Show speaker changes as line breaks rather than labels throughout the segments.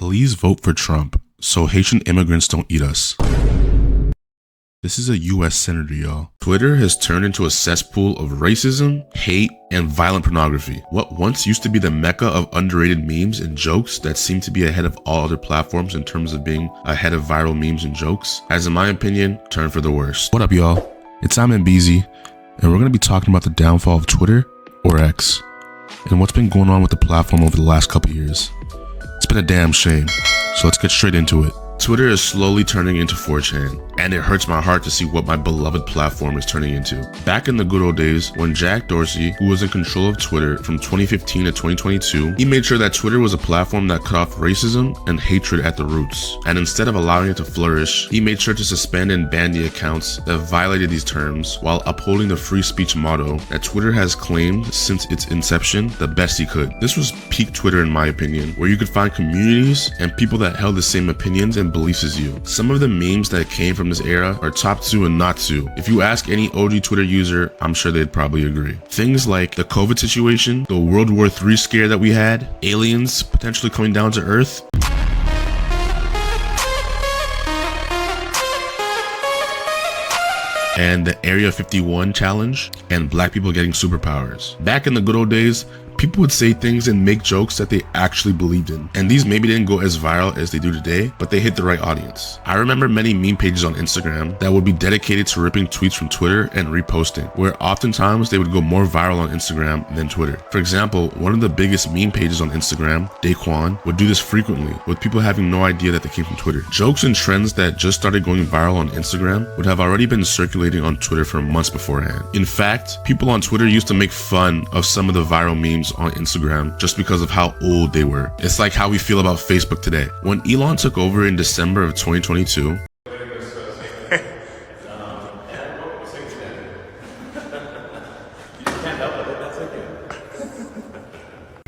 Please vote for Trump so Haitian immigrants don't eat us. This is a US senator, y'all. Twitter has turned into a cesspool of racism, hate, and violent pornography. What once used to be the mecca of underrated memes and jokes that seem to be ahead of all other platforms in terms of being ahead of viral memes and jokes, has in my opinion, turned for the worst. What up, y'all? It's Simon Beasy, and we're gonna be talking about the downfall of Twitter, or X, and what's been going on with the platform over the last couple years. It's been a damn shame, so let's get straight into it. Twitter is slowly turning into 4chan, and it hurts my heart to see what my beloved platform is turning into. Back in the good old days, when Jack Dorsey, who was in control of Twitter from 2015 to 2022, he made sure that Twitter was a platform that cut off racism and hatred at the roots. And instead of allowing it to flourish, he made sure to suspend and ban the accounts that violated these terms, while upholding the free speech motto that Twitter has claimed since its inception the best he could. This was peak Twitter in my opinion, where you could find communities and people that held the same opinions and beliefs as you. Some of the memes that came from this era are top 2 and not 2. If you ask any OG Twitter user, I'm sure they'd probably agree. Things like the COVID situation, the World War III scare that we had, aliens potentially coming down to Earth, and the Area 51 challenge, and black people getting superpowers. Back in the good old days, people would say things and make jokes that they actually believed in. And these maybe didn't go as viral as they do today, but they hit the right audience. I remember many meme pages on Instagram that would be dedicated to ripping tweets from Twitter and reposting, where oftentimes they would go more viral on Instagram than Twitter. For example, one of the biggest meme pages on Instagram, Daquan, would do this frequently, with people having no idea that they came from Twitter. Jokes and trends that just started going viral on Instagram would have already been circulating on Twitter for months beforehand. In fact, people on Twitter used to make fun of some of the viral memes on Instagram just because of how old they were. It's like how we feel about Facebook today. When Elon took over in December of 2022,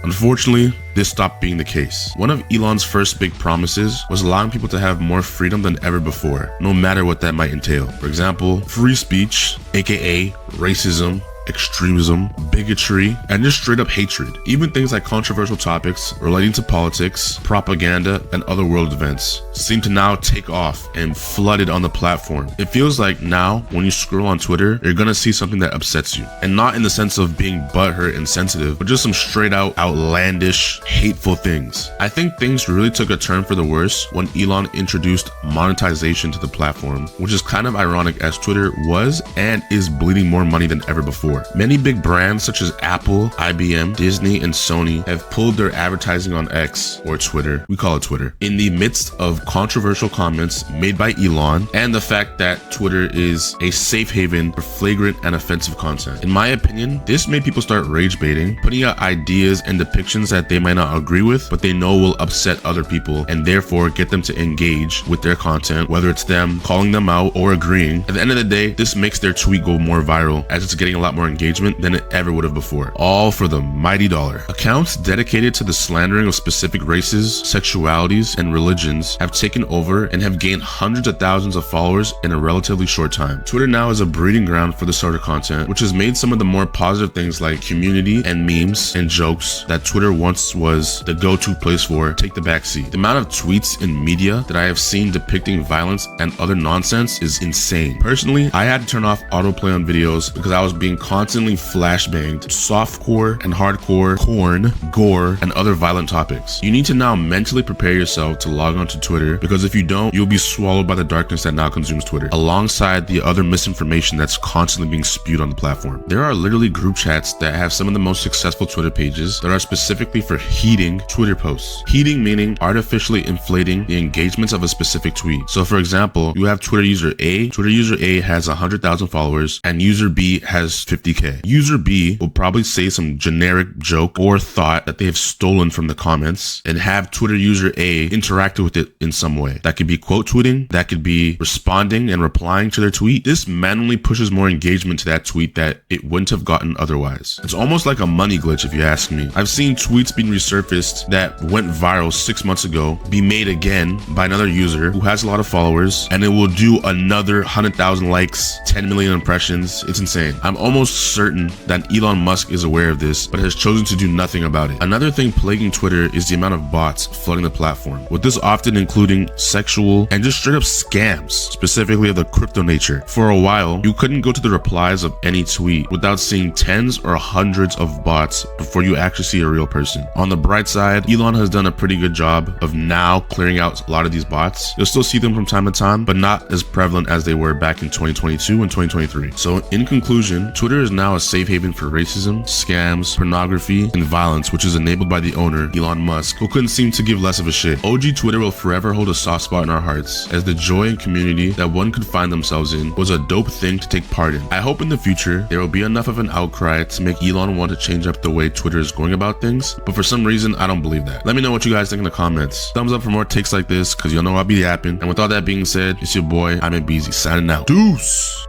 unfortunately, this stopped being the case. One of Elon's first big promises was allowing people to have more freedom than ever before, no matter what that might entail. For example, free speech, aka racism, extremism, bigotry, and just straight up hatred. Even things like controversial topics relating to politics, propaganda, and other world events seem to now take off and flooded on the platform. It feels like now, when you scroll on Twitter, you're gonna see something that upsets you. And not in the sense of being butthurt and sensitive, but just some straight out outlandish, hateful things. I think things really took a turn for the worse when Elon introduced monetization to the platform, which is kind of ironic as Twitter was and is bleeding more money than ever before. Many big brands such as Apple, IBM, Disney, and Sony have pulled their advertising on X, or Twitter, we call it Twitter, in the midst of controversial comments made by Elon and the fact that Twitter is a safe haven for flagrant and offensive content. In my opinion, this made people start rage baiting, putting out ideas and depictions that they might not agree with, but they know will upset other people and therefore get them to engage with their content, whether it's them calling them out or agreeing. At the end of the day, this makes their tweet go more viral as it's getting a lot more engagement than it ever would have before, all for the mighty dollar. Accounts dedicated to the slandering of specific races, sexualities, and religions have taken over and have gained hundreds of thousands of followers in a relatively short time. Twitter now is a breeding ground for this sort of content, which has made some of the more positive things like community and memes and jokes that Twitter once was the go-to place for take the backseat. The amount of tweets in media that I have seen depicting violence and other nonsense is insane. Personally, I had to turn off autoplay on videos because I was being constantly flashbanged softcore and hardcore porn, gore, and other violent topics. You need to now mentally prepare yourself to log onto Twitter, because if you don't, you'll be swallowed by the darkness that now consumes Twitter, alongside the other misinformation that's constantly being spewed on the platform. There are literally group chats that have some of the most successful Twitter pages that are specifically for heating Twitter posts. Heating meaning artificially inflating the engagements of a specific tweet. So for example, you have Twitter user A. Twitter user A has 100,000 followers and user B has 50K. User B will probably say some generic joke or thought that they have stolen from the comments and have Twitter user A interact with it in some way. That could be quote tweeting, that could be responding and replying to their tweet. This manually pushes more engagement to that tweet that it wouldn't have gotten otherwise. It's almost like a money glitch if you ask me. I've seen tweets being resurfaced that went viral 6 months ago be made again by another user who has a lot of followers, and it will do another 100,000 likes, 10 million impressions. It's insane. I'm almost certain that Elon Musk is aware of this, but has chosen to do nothing about it. Another thing plaguing Twitter is the amount of bots flooding the platform, with this often including sexual and just straight up scams, specifically of the crypto nature. For a while, you couldn't go to the replies of any tweet without seeing tens or hundreds of bots before you actually see a real person. On the bright side, Elon has done a pretty good job of now clearing out a lot of these bots. You'll still see them from time to time, but not as prevalent as they were back in 2022 and 2023. So in conclusion, Twitter is now a safe haven for racism, scams, pornography, and violence, which is enabled by the owner, Elon Musk, who couldn't seem to give less of a shit. OG Twitter will forever hold a soft spot in our hearts, as the joy and community that one could find themselves in was a dope thing to take part in. I hope in the future there will be enough of an outcry to make Elon want to change up the way Twitter is going about things, but for some reason I don't believe that. Let me know what you guys think in the comments. Thumbs up for more takes like this, because y'all know I'll be yapping. And with all that being said, it's your boy, I'm Beezy, signing out. Deuce!